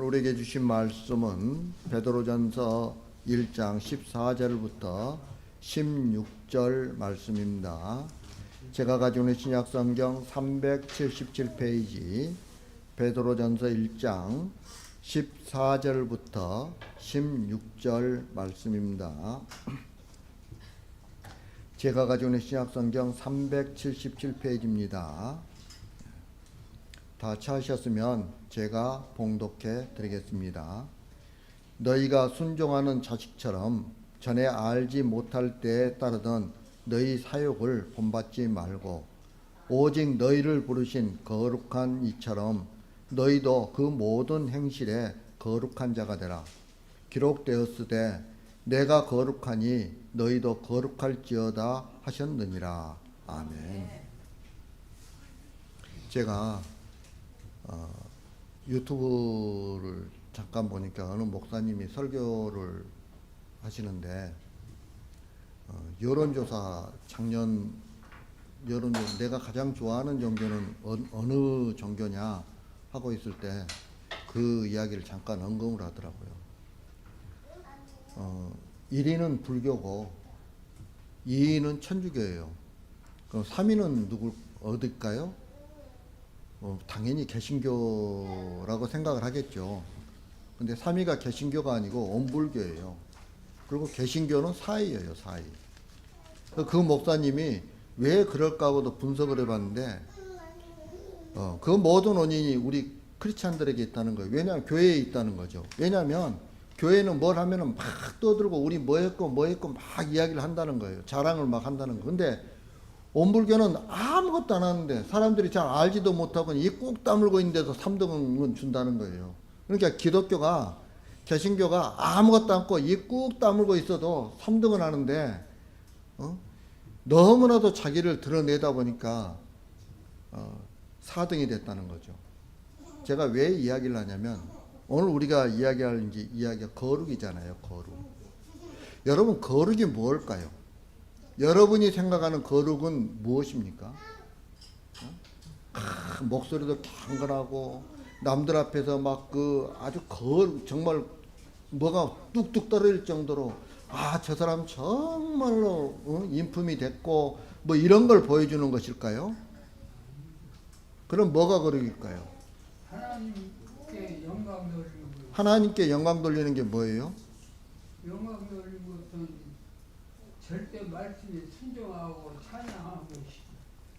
우리에게 주신 말씀은 베드로전서 1장 14절부터 16절 말씀입니다. 제가 가지고 있는 신약성경 377페이지 베드로전서 1장 14절부터 16절 말씀입니다. 제가 가지고 있는 신약성경 377페이지입니다. 다 찾으셨으면 제가 봉독해 드리겠습니다. 너희가 순종하는 자식처럼 전에 알지 못할 때에 따르던 너희 사욕을 본받지 말고 오직 너희를 부르신 거룩한 이처럼 너희도 그 모든 행실에 거룩한 자가 되라. 기록되었으되 내가 거룩하니 너희도 거룩할지어다 하셨느니라. 아멘. 제가 유튜브를 잠깐 보니까 어느 목사님이 설교를 하시는데 여론조사 작년 여론조사 내가 가장 좋아하는 종교는 어느 종교냐 하고 있을 때 그 이야기를 잠깐 언급을 하더라고요. 1위는 불교고 2위는 천주교예요. 그럼 3위는 어딜까요? 당연히 개신교라고 생각을 하겠죠. 근데 3위가 개신교가 아니고 온불교예요. 그리고 개신교는 4위예요, 4위. 그 목사님이 왜 그럴까 하고도 분석을 해봤는데, 그 모든 원인이 우리 크리스찬들에게 있다는 거예요. 왜냐하면 교회에 있다는 거죠. 왜냐하면 교회는 뭘 하면은 막 떠들고 우리 뭐 했고 막 이야기를 한다는 거예요. 자랑을 막 한다는 거예요. 근데 온불교는 아무것도 안 하는데 사람들이 잘 알지도 못하고 입 꾹 다물고 있는데도 3등은 준다는 거예요. 그러니까 기독교가 개신교가 아무것도 않고 입 꾹 다물고 있어도 3등은 하는데 너무나도 자기를 드러내다 보니까 4등이 됐다는 거죠. 제가 왜 이야기를 하냐면 오늘 우리가 이야기할 이야기가 거룩이잖아요. 거룩. 여러분 거룩이 뭘까요? 여러분이 생각하는 거룩은 무엇입니까? 목소리도 경건하고 남들 앞에서 막 아주 정말 뭐가 뚝뚝 떨어질 정도로 저 사람 정말로 인품이 됐고 뭐 이런 걸 보여주는 것일까요? 그럼 뭐가 거룩일까요? 하나님께 영광 돌리는 게 뭐예요? 영광 돌리는 것은 절대 말씀에 순종하고 찬양하고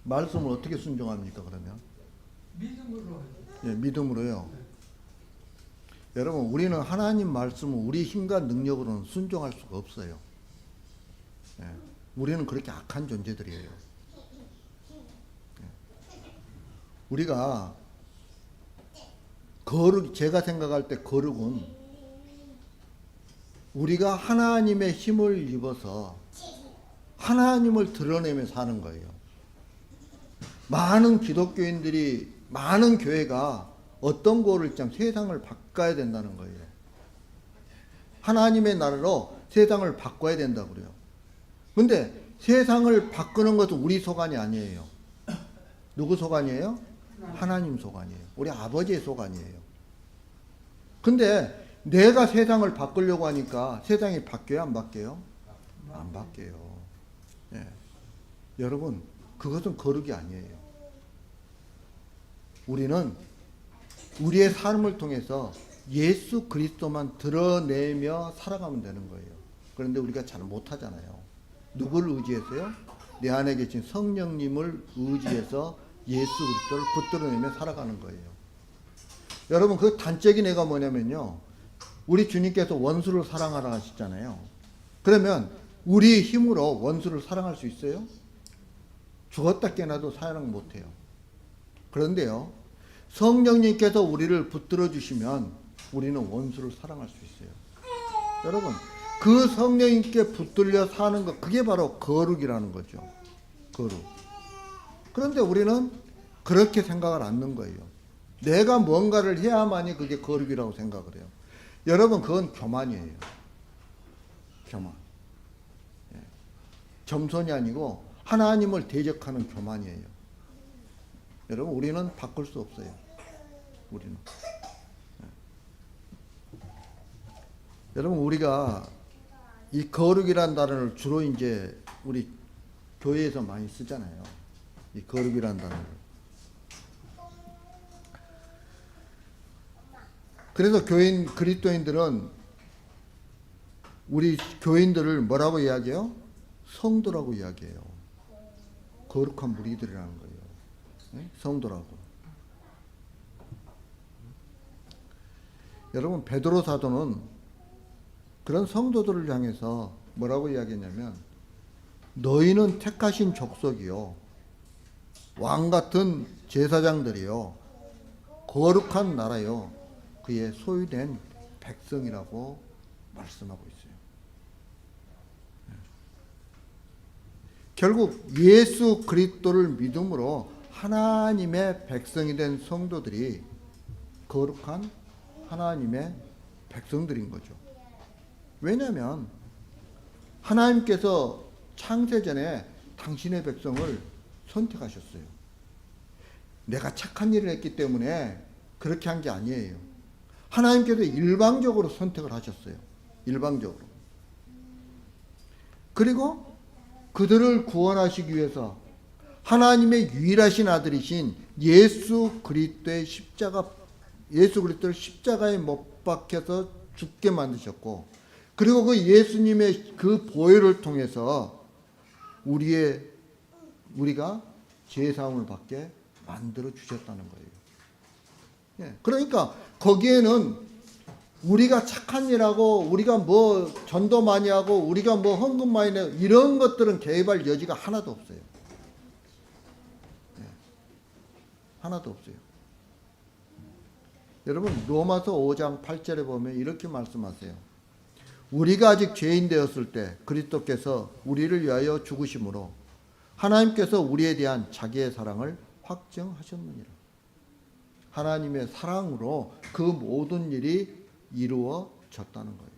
말씀을 어떻게 순종합니까 그러면? 믿음으로 하죠. 예, 믿음으로요. 네. 여러분 우리는 하나님 말씀을 우리 힘과 능력으로는 순종할 수가 없어요. 예, 우리는 그렇게 악한 존재들이에요. 예. 우리가 제가 생각할 때 거룩은 우리가 하나님의 힘을 입어서 하나님을 드러내며 사는 거예요. 많은 기독교인들이 많은 교회가 어떤 거를 참 세상을 바꿔야 된다는 거예요. 하나님의 나라로 세상을 바꿔야 된다고 그래요. 근데 세상을 바꾸는 것은 우리 소관이 아니에요. 누구 소관이에요? 하나님 소관이에요. 우리 아버지의 소관이에요. 근데 내가 세상을 바꾸려고 하니까 세상이 바뀌어요? 안 바뀌어요? 안 바뀌어요. 예. 여러분 그것은 거룩이 아니에요. 우리는 우리의 삶을 통해서 예수 그리스도만 드러내며 살아가면 되는 거예요. 그런데 우리가 잘 못하잖아요. 누구를 의지해서요? 내 안에 계신 성령님을 의지해서 예수 그리스도를 붙들어내며 살아가는 거예요. 여러분 그 단적인 애가 뭐냐면요. 우리 주님께서 원수를 사랑하라 하셨잖아요. 그러면 우리 힘으로 원수를 사랑할 수 있어요? 죽었다 깨나도 사랑 못해요. 그런데요. 성령님께서 우리를 붙들어 주시면 우리는 원수를 사랑할 수 있어요. 여러분 그 성령님께 붙들려 사는 것 그게 바로 거룩이라는 거죠. 거룩. 그런데 우리는 그렇게 생각을 않는 거예요. 내가 뭔가를 해야만이 그게 거룩이라고 생각을 해요. 여러분 그건 교만이에요. 교만. 예. 겸손이 아니고 하나님을 대적하는 교만이에요. 여러분 우리는 바꿀 수 없어요. 우리는. 여러분 우리가 이 거룩이란 단어를 주로 이제 우리 교회에서 많이 쓰잖아요. 이 거룩이란 단어를. 그래서 교인 그리스도인들은 우리 교인들을 뭐라고 이야기해요? 성도라고 이야기해요. 거룩한 무리들이라는 거예요. 네? 성도라고. 여러분 베드로 사도는 그런 성도들을 향해서 뭐라고 이야기했냐면 너희는 택하신 족속이요 왕 같은 제사장들이요 거룩한 나라요 그의 소유된 백성이라고 말씀하고 있어요. 결국 예수 그리스도를 믿음으로 하나님의 백성이 된 성도들이 거룩한 하나님의 백성들인 거죠. 왜냐하면 하나님께서 창세전에 당신의 백성을 선택하셨어요. 내가 착한 일을 했기 때문에 그렇게 한 게 아니에요. 하나님께서 일방적으로 선택을 하셨어요. 일방적으로. 그리고 그들을 구원하시기 위해서 하나님의 유일하신 아들이신 예수 그리스도를 십자가에 못 박혀서 죽게 만드셨고 그리고 그 예수님의 그 보혈을 통해서 우리가 죄사함을 받게 만들어 주셨다는 거예요. 예, 그러니까 거기에는 우리가 착한 일하고 우리가 뭐 전도 많이 하고 우리가 뭐 헌금 많이 내고 이런 것들은 개입할 여지가 하나도 없어요. 예, 하나도 없어요. 여러분 로마서 5장 8절에 보면 이렇게 말씀하세요. 우리가 아직 죄인 되었을 때 그리스도께서 우리를 위하여 죽으심으로 하나님께서 우리에 대한 자기의 사랑을 확증하셨느니라. 하나님의 사랑으로 그 모든 일이 이루어졌다는 거예요.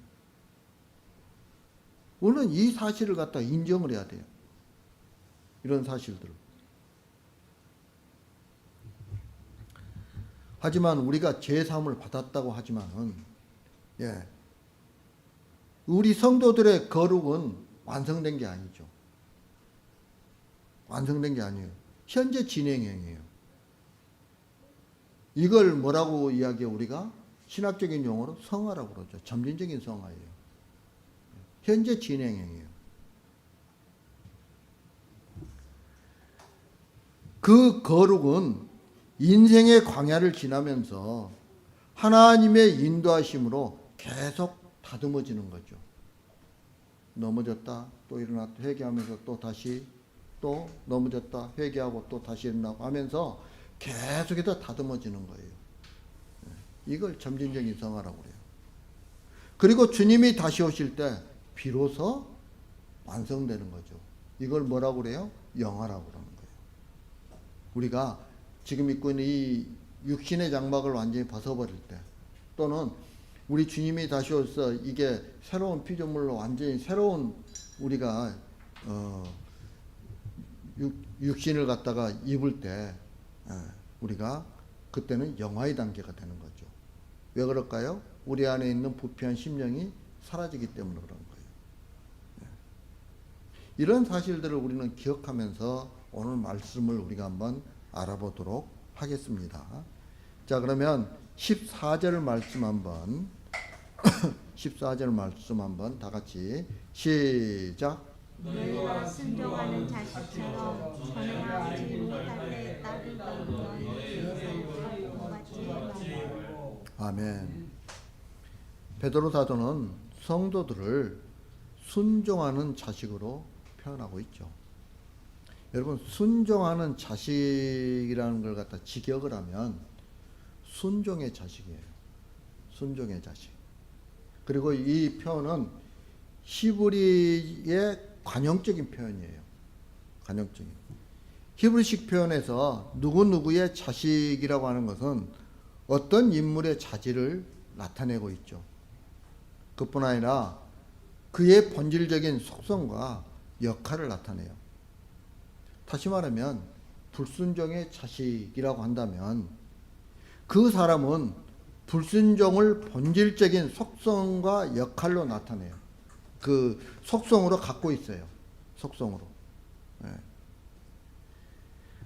우리는 이 사실을 갖다 인정을 해야 돼요. 이런 사실들을. 하지만 우리가 제사함을 받았다고 하지만은 우리 성도들의 거룩은 완성된 게 아니죠. 완성된 게 아니에요. 현재 진행형이에요. 이걸 뭐라고 이야기해요? 우리가 신학적인 용어로 성화라고 그러죠. 점진적인 성화예요. 현재 진행형이에요. 그 거룩은 인생의 광야를 지나면서 하나님의 인도하심으로 계속 다듬어지는 거죠. 넘어졌다 또 일어났다 회개하면서 또 다시 또 넘어졌다 회개하고 또 다시 일어나고 하면서 계속해서 다듬어지는 거예요. 이걸 점진적인 성화라고 그래요. 그리고 주님이 다시 오실 때 비로소 완성되는 거죠. 이걸 뭐라고 그래요? 영화라고 그러는 거예요. 우리가 지금 입고 있는 이 육신의 장막을 완전히 벗어버릴 때 또는 우리 주님이 다시 오셔서 이게 새로운 피조물로 완전히 새로운 우리가 육신을 갖다가 입을 때 우리가 그때는 영화의 단계가 되는 거죠. 왜 그럴까요? 우리 안에 있는 부패한 심령이 사라지기 때문에 그런 거예요. 이런 사실들을 우리는 기억하면서 오늘 말씀을 우리가 한번 알아보도록 하겠습니다. 자, 그러면 14절 말씀 한번 14절 말씀 한번 다 같이 시작. 너희가 순종하는 자식처럼 전에 아버지 못할 때 따르던 너희 같지 말라. 아멘. 베드로 사도는 성도들을 순종하는 자식으로 표현하고 있죠. 여러분 순종하는 자식이라는 걸 갖다 직역을 하면 순종의 자식이에요. 순종의 자식. 그리고 이 표현은 히브리의 관용적인 표현이에요. 관용적인. 히브리식 표현에서 누구누구의 자식이라고 하는 것은 어떤 인물의 자질을 나타내고 있죠. 그뿐 아니라 그의 본질적인 속성과 역할을 나타내요. 다시 말하면 불순종의 자식이라고 한다면 그 사람은 불순종을 본질적인 속성과 역할로 나타내요. 그 속성으로 갖고 있어요. 속성으로. 예.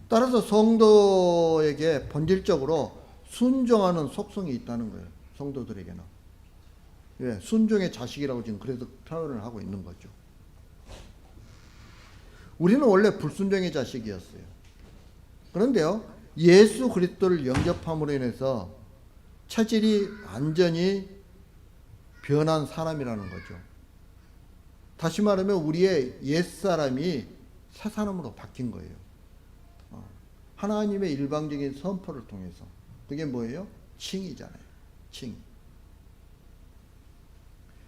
따라서 성도에게 본질적으로 순종하는 속성이 있다는 거예요. 성도들에게는. 예, 순종의 자식이라고 지금 그래서 표현을 하고 있는 거죠. 우리는 원래 불순종의 자식이었어요. 그런데요, 예수 그리스도를 영접함으로 인해서 체질이 완전히 변한 사람이라는 거죠. 다시 말하면 우리의 옛사람이 새 사람으로 바뀐 거예요. 하나님의 일방적인 선포를 통해서. 그게 뭐예요? 칭이잖아요. 칭.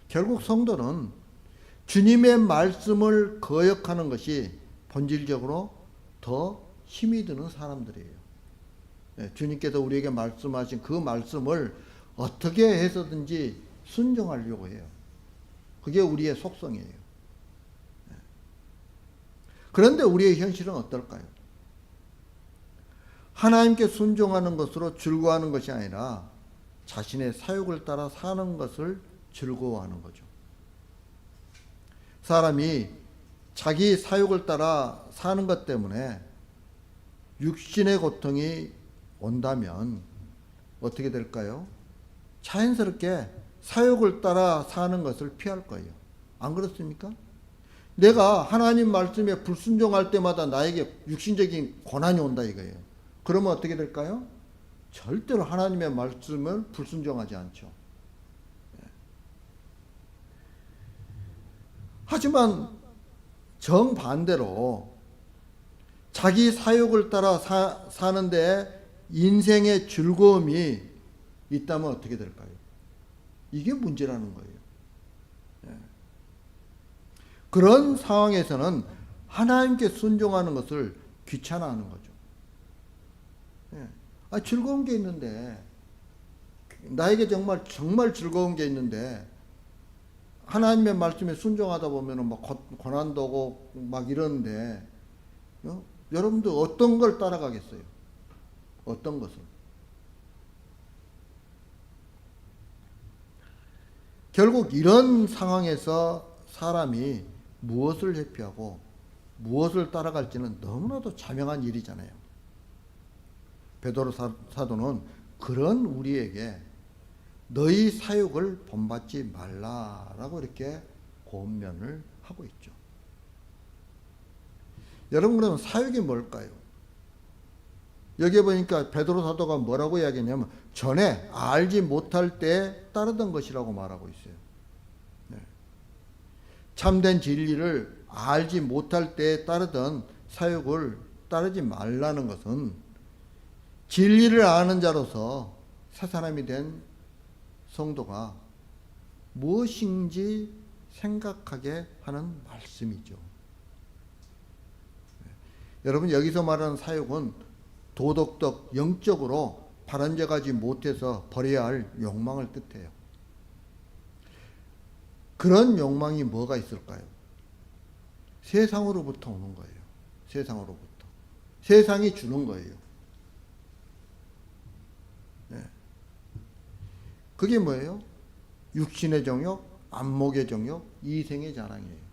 결국 성도는 주님의 말씀을 거역하는 것이 본질적으로 더 힘이 드는 사람들이에요. 네, 주님께서 우리에게 말씀하신 그 말씀을 어떻게 해서든지 순종하려고 해요. 그게 우리의 속성이에요. 네. 그런데 우리의 현실은 어떨까요? 하나님께 순종하는 것으로 즐거워하는 것이 아니라 자신의 사욕을 따라 사는 것을 즐거워하는 거죠. 사람이 자기 사욕을 따라 사는 것 때문에 육신의 고통이 온다면 어떻게 될까요? 자연스럽게 사욕을 따라 사는 것을 피할 거예요. 안 그렇습니까? 내가 하나님 말씀에 불순종할 때마다 나에게 육신적인 고난이 온다 이거예요. 그러면 어떻게 될까요? 절대로 하나님의 말씀을 불순종하지 않죠. 하지만 정반대로 자기 사욕을 따라 사는데 인생의 즐거움이 있다면 어떻게 될까요? 이게 문제라는 거예요. 그런 상황에서는 하나님께 순종하는 것을 귀찮아하는 거죠. 즐거운 게 있는데, 나에게 정말 즐거운 게 있는데, 하나님의 말씀에 순종하다 보면은 막 고난도 오고 막 이러는데, 여러분들 어떤 걸 따라가겠어요? 어떤 것을? 결국 이런 상황에서 사람이 무엇을 회피하고 무엇을 따라갈지는 너무나도 자명한 일이잖아요. 베드로 사도는 그런 우리에게 너희 사욕을 본받지 말라라고 이렇게 권면을 하고 있죠. 여러분, 그러면 사욕이 뭘까요? 여기에 보니까 베드로 사도가 뭐라고 이야기했냐면 전에 알지 못할 때 따르던 것이라고 말하고 있어요. 네. 참된 진리를 알지 못할 때 따르던 사욕을 따르지 말라는 것은 진리를 아는 자로서 새 사람이 된 성도가 무엇인지 생각하게 하는 말씀이죠. 여러분, 여기서 말하는 사욕은 도덕적, 영적으로 바른져가지 못해서 버려야 할 욕망을 뜻해요. 그런 욕망이 뭐가 있을까요? 세상으로부터 오는 거예요. 세상으로부터. 세상이 주는 거예요. 네. 그게 뭐예요? 육신의 정욕, 안목의 정욕, 이생의 자랑이에요.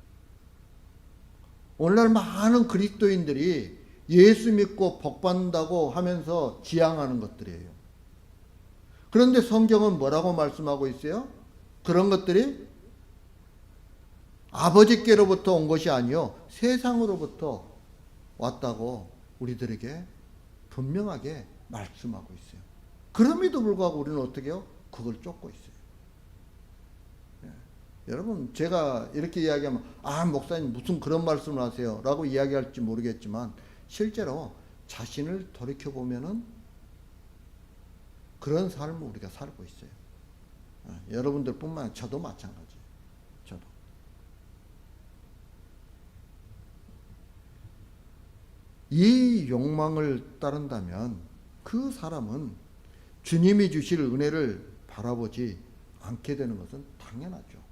오늘날 많은 그리스도인들이 예수 믿고 복받는다고 하면서 지향하는 것들이에요. 그런데 성경은 뭐라고 말씀하고 있어요? 그런 것들이 아버지께로부터 온 것이 아니요 세상으로부터 왔다고 우리들에게 분명하게 말씀하고 있어요. 그럼에도 불구하고 우리는 어떻게 해요? 그걸 쫓고 있어요. 여러분, 제가 이렇게 이야기하면 목사님 무슨 그런 말씀을 하세요 라고 이야기할지 모르겠지만 실제로 자신을 돌이켜보면은 그런 삶을 우리가 살고 있어요. 여러분들 뿐만 아니라 저도 마찬가지예요. 저도. 이 욕망을 따른다면 그 사람은 주님이 주실 은혜를 바라보지 않게 되는 것은 당연하죠.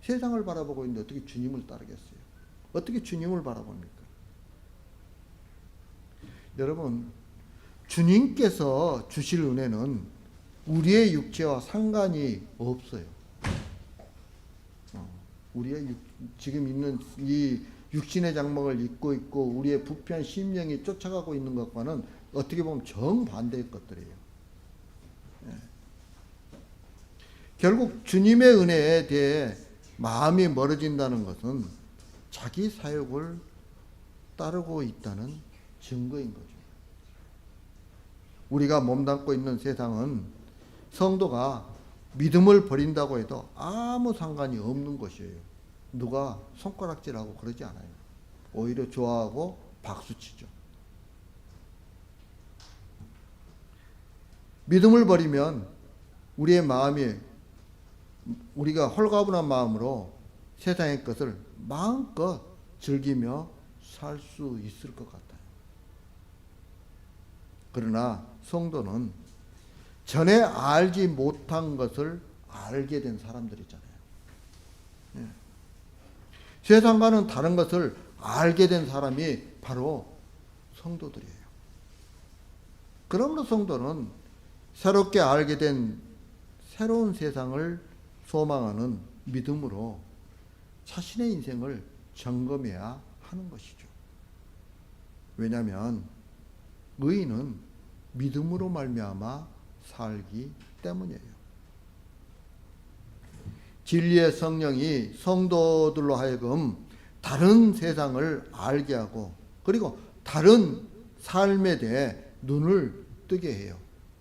세상을 바라보고 있는데 어떻게 주님을 따르겠어요? 어떻게 주님을 바라봅니까? 여러분, 주님께서 주실 은혜는 우리의 육체와 상관이 없어요. 우리의 지금 있는 이 육신의 장막을 입고 있고 우리의 부패한 심령이 쫓아가고 있는 것과는 어떻게 보면 정반대의 것들이에요. 결국 주님의 은혜에 대해 마음이 멀어진다는 것은 자기 사욕을 따르고 있다는 증거인 거죠. 우리가 몸담고 있는 세상은 성도가 믿음을 버린다고 해도 아무 상관이 없는 것이에요. 누가 손가락질하고 그러지 않아요. 오히려 좋아하고 박수치죠. 믿음을 버리면 우리의 마음이 우리가 홀가분한 마음으로 세상의 것을 마음껏 즐기며 살 수 있을 것 같아요. 그러나 성도는 전에 알지 못한 것을 알게 된 사람들이잖아요. 세상과는 다른 것을 알게 된 사람이 바로 성도들이에요. 그러므로 성도는 새롭게 알게 된 새로운 세상을 소망하는 믿음으로 자신의 인생을 점검해야 하는 것이죠. 왜냐하면 의인은 믿음으로 말미암아 살기 때문이에요. 진리의 성령이 성도들로 하여금 다른 세상을 알게 하고 그리고 다른 삶에 대해 눈을 뜨게 해요.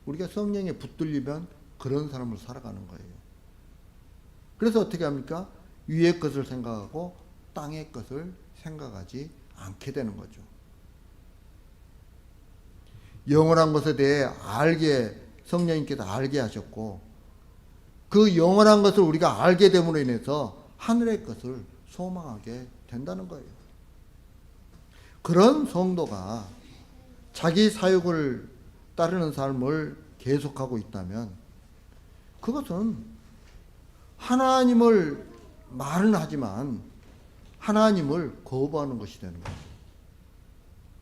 우리가 성령에 붙들리면 그런 삶을 살아가는 거예요. 그래서 어떻게 합니까? 위의 것을 생각하고 땅의 것을 생각하지 않게 되는 거죠. 영원한 것에 대해 성령님께서 알게 하셨고 그 영원한 것을 우리가 알게 됨으로 인해서 하늘의 것을 소망하게 된다는 거예요. 그런 성도가 자기 사욕을 따르는 삶을 계속하고 있다면 그것은 하나님을 말은 하지만 하나님을 거부하는 것이 되는 거죠.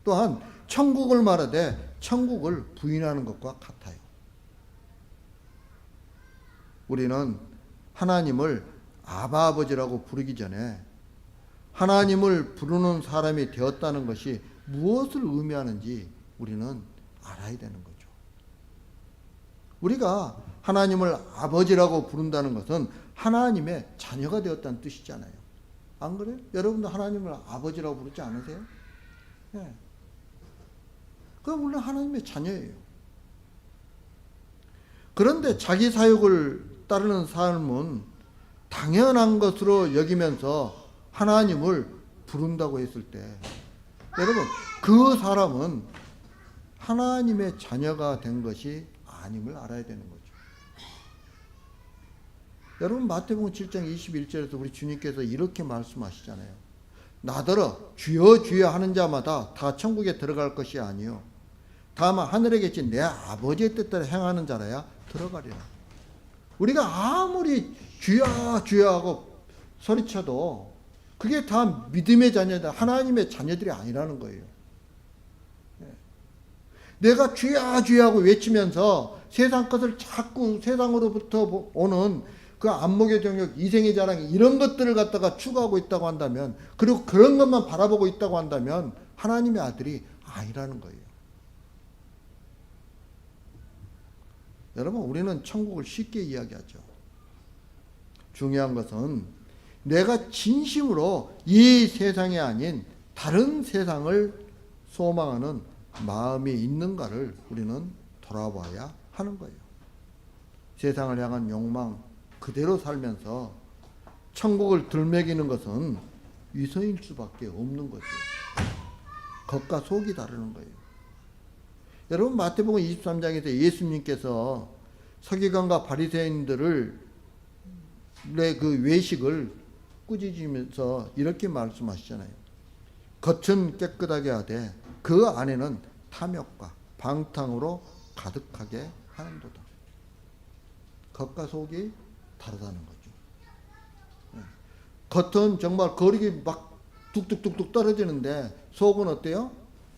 또한 천국을 말하되 천국을 부인하는 것과 같아요. 우리는 하나님을 아바 아버지라고 부르기 전에 하나님을 부르는 사람이 되었다는 것이 무엇을 의미하는지 우리는 알아야 되는 거죠. 우리가 하나님을 아버지라고 부른다는 것은 하나님의 자녀가 되었다는 뜻이잖아요. 안 그래요? 여러분도 하나님을 아버지라고 부르지 않으세요? 네. 그럼 우리는 하나님의 자녀예요. 그런데 자기 사욕을 따르는 삶은 당연한 것으로 여기면서 하나님을 부른다고 했을 때 여러분 그 사람은 하나님의 자녀가 된 것이 아님을 알아야 되는 거죠. 여러분 마태복음 7장 21절에서 우리 주님께서 이렇게 말씀하시잖아요. 나더러 주여 주여 하는 자마다 다 천국에 들어갈 것이 아니요 다만 하늘에 계신 내 아버지의 뜻대로 행하는 자라야 들어가리라. 우리가 아무리 주여 주여 하고 소리쳐도 그게 다 믿음의 자녀들, 하나님의 자녀들이 아니라는 거예요. 내가 주여 주여 하고 외치면서 세상 것을 자꾸 세상으로부터 오는 그 안목의 정욕, 이생의 자랑 이런 것들을 갖다가 추구하고 있다고 한다면 그리고 그런 것만 바라보고 있다고 한다면 하나님의 아들이 아니라는 거예요. 여러분 우리는 천국을 쉽게 이야기하죠. 중요한 것은 내가 진심으로 이 세상이 아닌 다른 세상을 소망하는 마음이 있는가를 우리는 돌아봐야 하는 거예요. 세상을 향한 욕망 그대로 살면서 천국을 들먹이는 것은 위선일 수밖에 없는 거죠. 겉과 속이 다르는 거예요. 여러분 마태복음 23장에서 예수님께서 서기관과 바리새인들을 그 외식을 꾸짖으면서 이렇게 말씀하시잖아요. 겉은 깨끗하게 하되 그 안에는 탐욕과 방탕으로 가득하게 하는도다. 겉과 속이 다르다는 거죠. 겉은 정말 거리기 막 뚝뚝뚝뚝 떨어지는데 속은 어때요?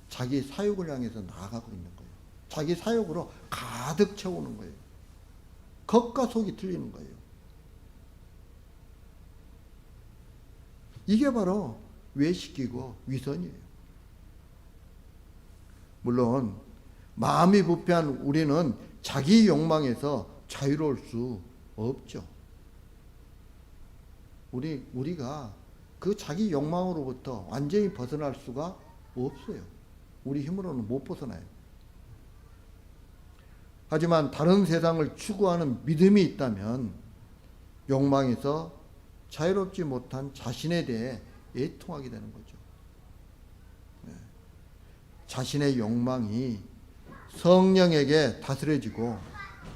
자기 사욕을 향해서 나아가고 있는 거예요. 자기 사욕으로 가득 채우는 거예요. 겉과 속이 틀리는 거예요. 이게 바로 외식이고 위선이에요. 물론 마음이 부패한 우리는 자기 욕망에서 자유로울 수 없죠. 우리가 그 자기 욕망으로부터 완전히 벗어날 수가 없어요. 우리 힘으로는 못 벗어나요. 하지만 다른 세상을 추구하는 믿음이 있다면 욕망에서 자유롭지 못한 자신에 대해 애통하게 되는 거죠. 자신의 욕망이 성령에게 다스려지고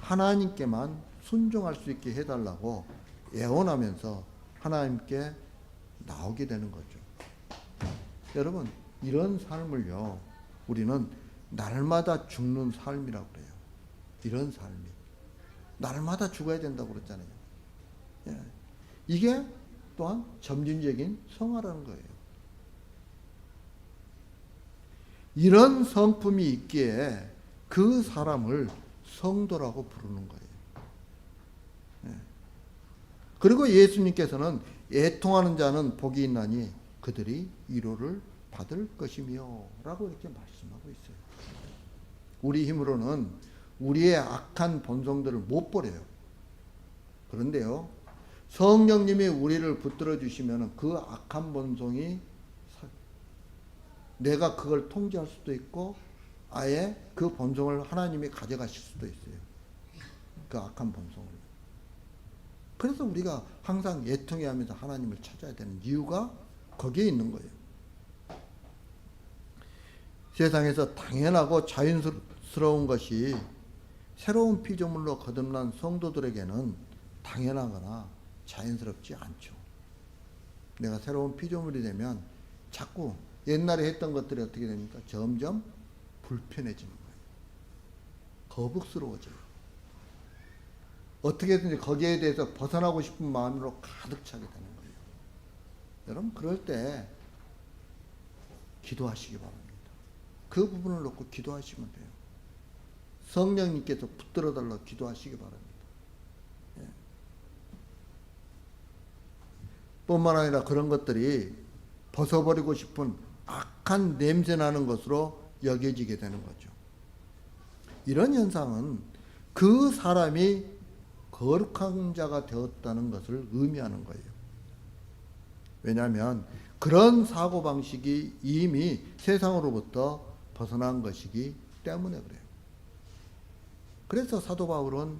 하나님께만 순종할 수 있게 해달라고 애원하면서 하나님께 나오게 되는 거죠. 여러분, 이런 삶을요, 우리는 날마다 죽는 삶이라고 그래요. 이런 삶이. 날마다 죽어야 된다고 그랬잖아요. 예. 이게 또한 점진적인 성화라는 거예요. 이런 성품이 있기에 그 사람을 성도라고 부르는 거예요. 예. 그리고 예수님께서는 애통하는 자는 복이 있나니 그들이 위로를 받을 것이며 라고 이렇게 말씀하고 있어요. 우리 힘으로는 우리의 악한 본성들을 못 버려요. 그런데요, 성령님이 우리를 붙들어 주시면 그 악한 본성이 내가 그걸 통제할 수도 있고 아예 그 본성을 하나님이 가져가실 수도 있어요. 그 악한 본성을. 그래서 우리가 항상 애통해 하면서 하나님을 찾아야 되는 이유가 거기에 있는 거예요. 세상에서 당연하고 자연스러운 것이 새로운 피조물로 거듭난 성도들에게는 당연하거나 자연스럽지 않죠. 내가 새로운 피조물이 되면 자꾸 옛날에 했던 것들이 어떻게 됩니까? 점점 불편해지는 거예요. 거북스러워져요. 어떻게든지 거기에 대해서 벗어나고 싶은 마음으로 가득 차게 되는 거예요. 여러분, 그럴 때 기도하시기 바랍니다. 그 부분을 놓고 기도하시면 돼요. 성령님께서 붙들어 달라고 기도하시기 바랍니다. 예. 뿐만 아니라 그런 것들이 벗어버리고 싶은 악한 냄새 나는 것으로 여겨지게 되는 거죠. 이런 현상은 그 사람이 거룩한 자가 되었다는 것을 의미하는 거예요. 왜냐하면 그런 사고방식이 이미 세상으로부터 벗어난 것이기 때문에 그래요. 그래서 사도 바울은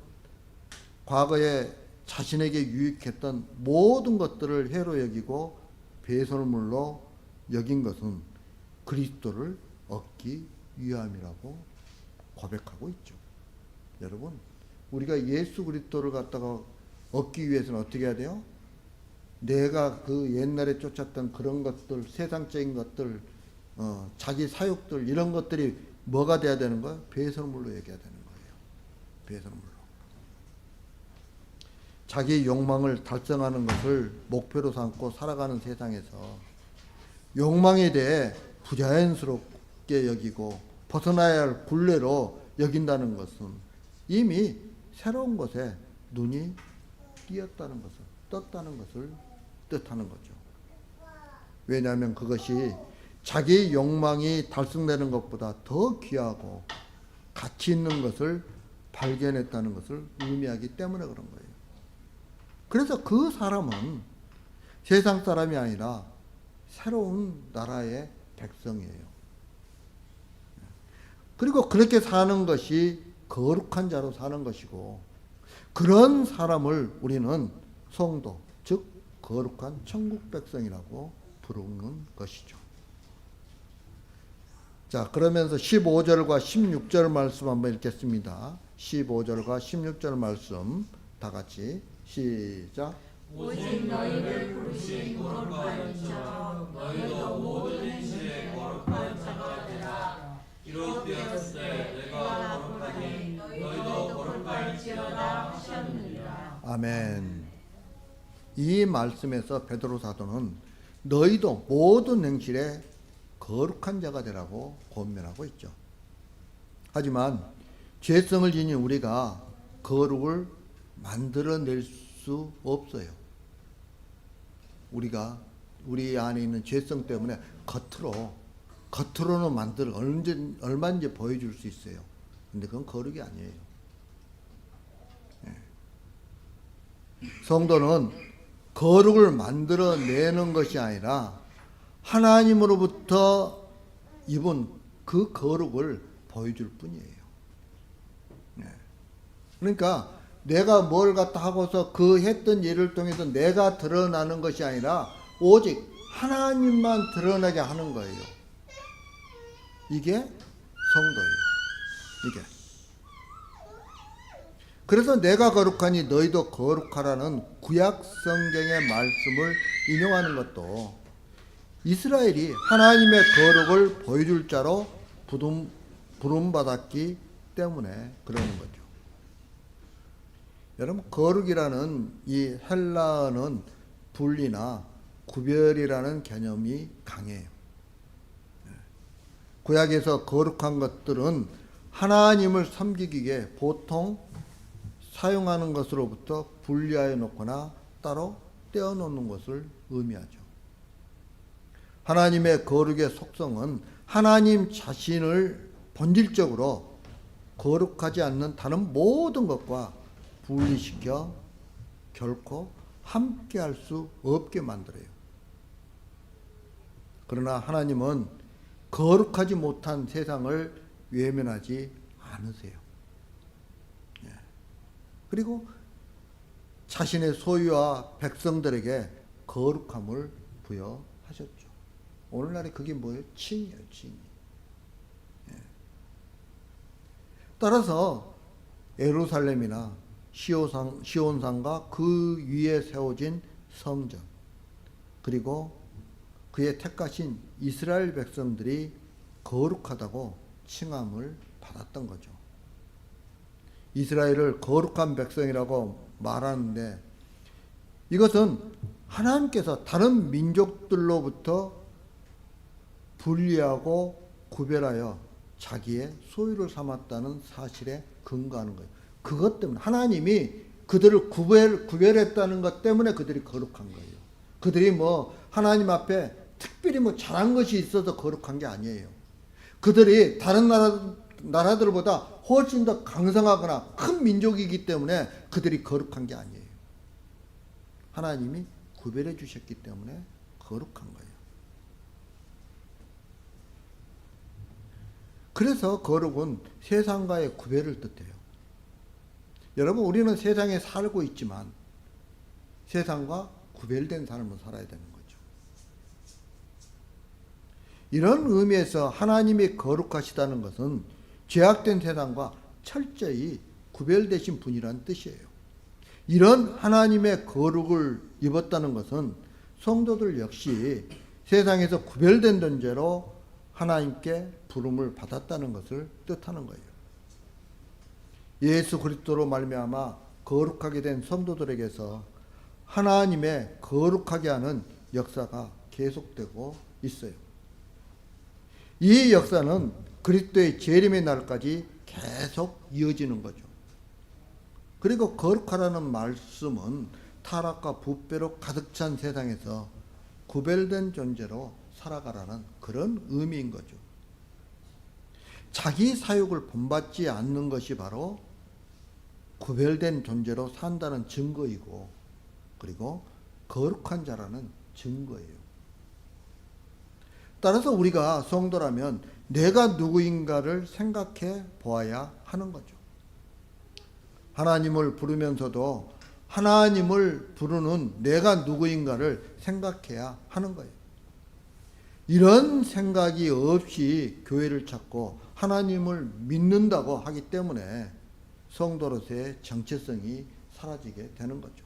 과거에 자신에게 유익했던 모든 것들을 해로 여기고 배설물로 여긴 것은 그리스도를 얻기 위함이라고 고백하고 있죠. 여러분, 우리가 예수 그리스도를 갖다가 얻기 위해서는 어떻게 해야 돼요? 내가 그 옛날에 쫓았던 그런 것들, 세상적인 것들, 자기 사욕들, 이런 것들이 뭐가 돼야 되는 거예요? 배설물로 여겨야 되는 거예요. 배설물로. 자기 욕망을 달성하는 것을 목표로 삼고 살아가는 세상에서 욕망에 대해 부자연스럽게 여기고 벗어나야 할 굴레로 여긴다는 것은 이미 새로운 것에 눈이 띄었다는 것을, 떴다는 것을 뜻하는 거죠. 왜냐하면 그것이 자기 욕망이 달성되는 것보다 더 귀하고 가치 있는 것을 발견했다는 것을 의미하기 때문에 그런 거예요. 그래서 그 사람은 세상 사람이 아니라 새로운 나라의 백성이에요. 그리고 그렇게 사는 것이 거룩한 자로 사는 것이고, 그런 사람을 우리는 성도, 즉 거룩한 천국 백성이라고 부르는 것이죠. 자, 그러면서 15절과 16절 말씀 한번 읽겠습니다. 15절과 16절 말씀 다 같이 시작. 오직 너희를 부르신 거룩한 이처럼 너희도 모든 행실에 거룩한 자가 되라. 이로 되었을 때 내가 거룩하니 너희도 거룩할지어다 하셨느니라. 아멘. 이 말씀에서 베드로 사도는 너희도 모든 행실에 거룩한 자가 되라고 권면하고 있죠. 하지만 죄성을 지닌 우리가 거룩을 만들어낼 수 없어요. 우리 안에 있는 죄성 때문에 겉으로는 얼마든지 보여줄 수 있어요. 근데 그건 거룩이 아니에요. 성도는 거룩을 만들어내는 것이 아니라 하나님으로부터 입은 그 거룩을 보여줄 뿐이에요. 그러니까 내가 뭘 갖다 하고서 그 했던 일을 통해서 내가 드러나는 것이 아니라 오직 하나님만 드러나게 하는 거예요. 이게 성도예요. 이게. 그래서 내가 거룩하니 너희도 거룩하라는 구약 성경의 말씀을 인용하는 것도 이스라엘이 하나님의 거룩을 보여줄 자로 부름받았기 때문에 그러는 거죠. 여러분, 거룩이라는 이 헬라어는 분리나 구별이라는 개념이 강해요. 구약에서 거룩한 것들은 하나님을 섬기기 위해 보통 사용하는 것으로부터 분리하여 놓거나 따로 떼어놓는 것을 의미하죠. 하나님의 거룩의 속성은 하나님 자신을 본질적으로 거룩하지 않는 다른 모든 것과 분리시켜 결코 함께할 수 없게 만들어요. 그러나 하나님은 거룩하지 못한 세상을 외면하지 않으세요. 그리고 자신의 소유와 백성들에게 거룩함을 부여하셨죠. 오늘날에 그게 뭐예요? 칭이에요, 칭. 따라서 예루살렘이나 시온산과 그 위에 세워진 성전, 그리고 그의 택하신 이스라엘 백성들이 거룩하다고 칭함을 받았던 거죠. 이스라엘을 거룩한 백성이라고 말하는데 이것은 하나님께서 다른 민족들로부터 분리하고 구별하여 자기의 소유를 삼았다는 사실에 근거하는 거예요. 그것 때문에 하나님이 그들을 구별했다는 것 때문에 그들이 거룩한 거예요. 그들이 뭐 하나님 앞에 특별히 뭐 잘한 것이 있어서 거룩한 게 아니에요. 그들이 다른 나라들보다 훨씬 더 강성하거나 큰 민족이기 때문에 그들이 거룩한 게 아니에요. 하나님이 구별해 주셨기 때문에 거룩한 거예요. 그래서 거룩은 세상과의 구별을 뜻해요. 여러분, 우리는 세상에 살고 있지만 세상과 구별된 삶을 살아야 되는 거죠. 이런 의미에서 하나님이 거룩하시다는 것은 죄악된 세상과 철저히 구별되신 분이라는 뜻이에요. 이런 하나님의 거룩을 입었다는 것은 성도들 역시 세상에서 구별된 존재로 하나님께 부름을 받았다는 것을 뜻하는 거예요. 예수 그리스도로 말미암아 거룩하게 된 성도들에게서 하나님의 거룩하게 하는 역사가 계속되고 있어요. 이 역사는 그리스도의 재림의 날까지 계속 이어지는 거죠. 그리고 거룩하라는 말씀은 타락과 부패로 가득 찬 세상에서 구별된 존재로 살아가라는 그런 의미인 거죠. 자기 사욕을 본받지 않는 것이 바로 구별된 존재로 산다는 증거이고, 그리고 거룩한 자라는 증거예요. 따라서 우리가 성도라면 내가 누구인가를 생각해 보아야 하는 거죠. 하나님을 부르면서도 하나님을 부르는 내가 누구인가를 생각해야 하는 거예요. 이런 생각이 없이 교회를 찾고 하나님을 믿는다고 하기 때문에 성도로서의 정체성이 사라지게 되는 거죠.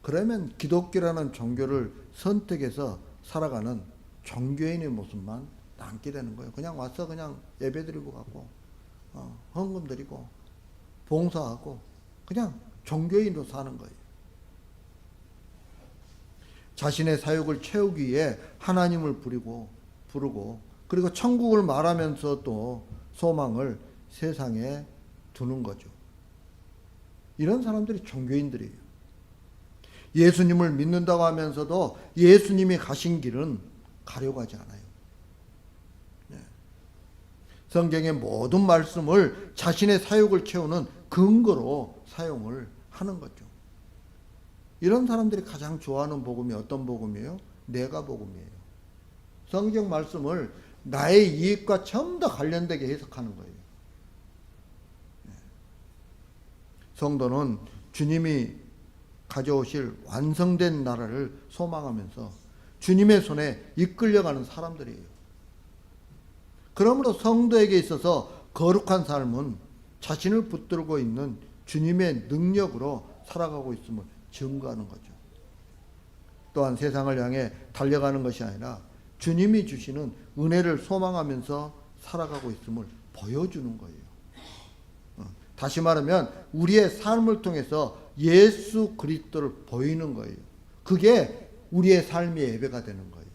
그러면 기독교라는 종교를 선택해서 살아가는 종교인의 모습만 남게 되는 거예요. 그냥 와서 그냥 예배드리고 가고 헌금 드리고 봉사하고 그냥 종교인으로 사는 거예요. 자신의 사욕을 채우기 위해 하나님을 부르고 그리고 천국을 말하면서 또 소망을 세상에 두는 거죠. 이런 사람들이 종교인들이에요. 예수님을 믿는다고 하면서도 예수님이 가신 길은 가려고 하지 않아요. 성경의 모든 말씀을 자신의 사욕을 채우는 근거로 사용을 하는 거죠. 이런 사람들이 가장 좋아하는 복음이 어떤 복음이에요? 내가 복음이에요. 성경 말씀을 나의 이익과 전부 다 관련되게 해석하는 거예요. 성도는 주님이 가져오실 완성된 나라를 소망하면서 주님의 손에 이끌려가는 사람들이에요. 그러므로 성도에게 있어서 거룩한 삶은 자신을 붙들고 있는 주님의 능력으로 살아가고 있음을 증거하는 거죠. 또한 세상을 향해 달려가는 것이 아니라 주님이 주시는 은혜를 소망하면서 살아가고 있음을 보여주는 거예요. 다시 말하면 우리의 삶을 통해서 예수 그리스도를 보이는 거예요. 그게 우리의 삶의 예배가 되는 거예요.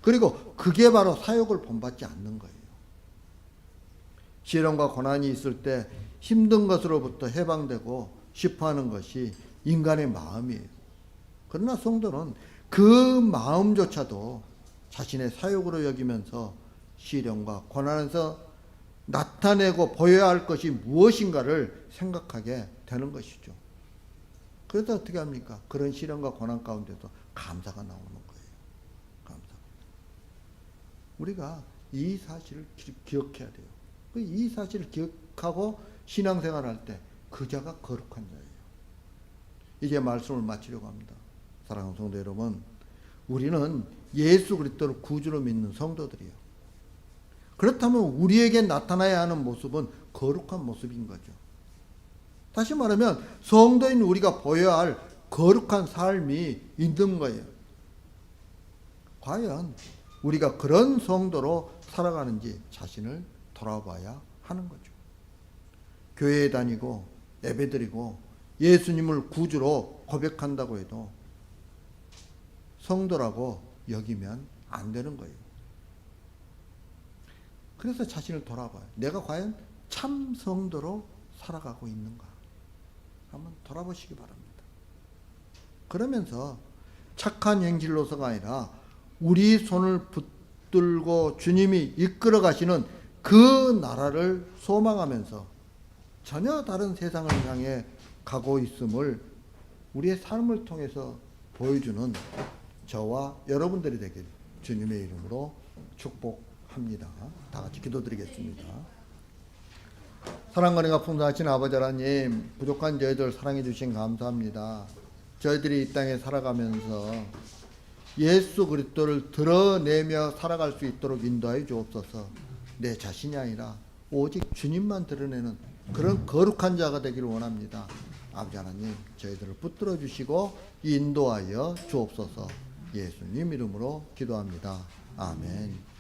그리고 그게 바로 사욕을 본받지 않는 거예요. 시련과 고난이 있을 때 힘든 것으로부터 해방되고 싶어하는 것이 인간의 마음이에요. 그러나 성도는 그 마음조차도 자신의 사욕으로 여기면서 시련과 고난에서 나타내고 보여야 할 것이 무엇인가를 생각하게 되는 것이죠. 그래서 어떻게 합니까? 그런 시련과 고난 가운데도 감사가 나오는 거예요. 감사. 우리가 이 사실을 기억해야 돼요. 이 사실을 기억하고 신앙생활을 할 때 그 자가 거룩한 자예요. 이제 말씀을 마치려고 합니다. 사랑하는 성도 여러분, 우리는 예수 그리스도를 구주로 믿는 성도들이에요. 그렇다면 우리에게 나타나야 하는 모습은 거룩한 모습인 거죠. 다시 말하면 성도인 우리가 보여야 할 거룩한 삶이 있는 거예요. 과연 우리가 그런 성도로 살아가는지 자신을 돌아봐야 하는 거죠. 교회에 다니고 예배드리고 예수님을 구주로 고백한다고 해도 성도라고 여기면 안 되는 거예요. 그래서 자신을 돌아봐요. 내가 과연 참 성도로 살아가고 있는가? 한번 돌아보시기 바랍니다. 그러면서 착한 행실로서가 아니라 우리 손을 붙들고 주님이 이끌어 가시는 그 나라를 소망하면서 전혀 다른 세상을 향해 가고 있음을 우리의 삶을 통해서 보여주는 저와 여러분들이 되길 주님의 이름으로 축복합니다. 다 같이 기도드리겠습니다. 사랑과 은혜가 풍성하신 아버지 하나님, 부족한 저희들 사랑해 주신 감사합니다. 저희들이 이 땅에 살아가면서 예수 그리스도를 드러내며 살아갈 수 있도록 인도하여 주옵소서. 내 자신이 아니라 오직 주님만 드러내는 그런 거룩한 자가 되기를 원합니다. 아버지 하나님, 저희들을 붙들어 주시고 인도하여 주옵소서. 예수님 이름으로 기도합니다. 아멘.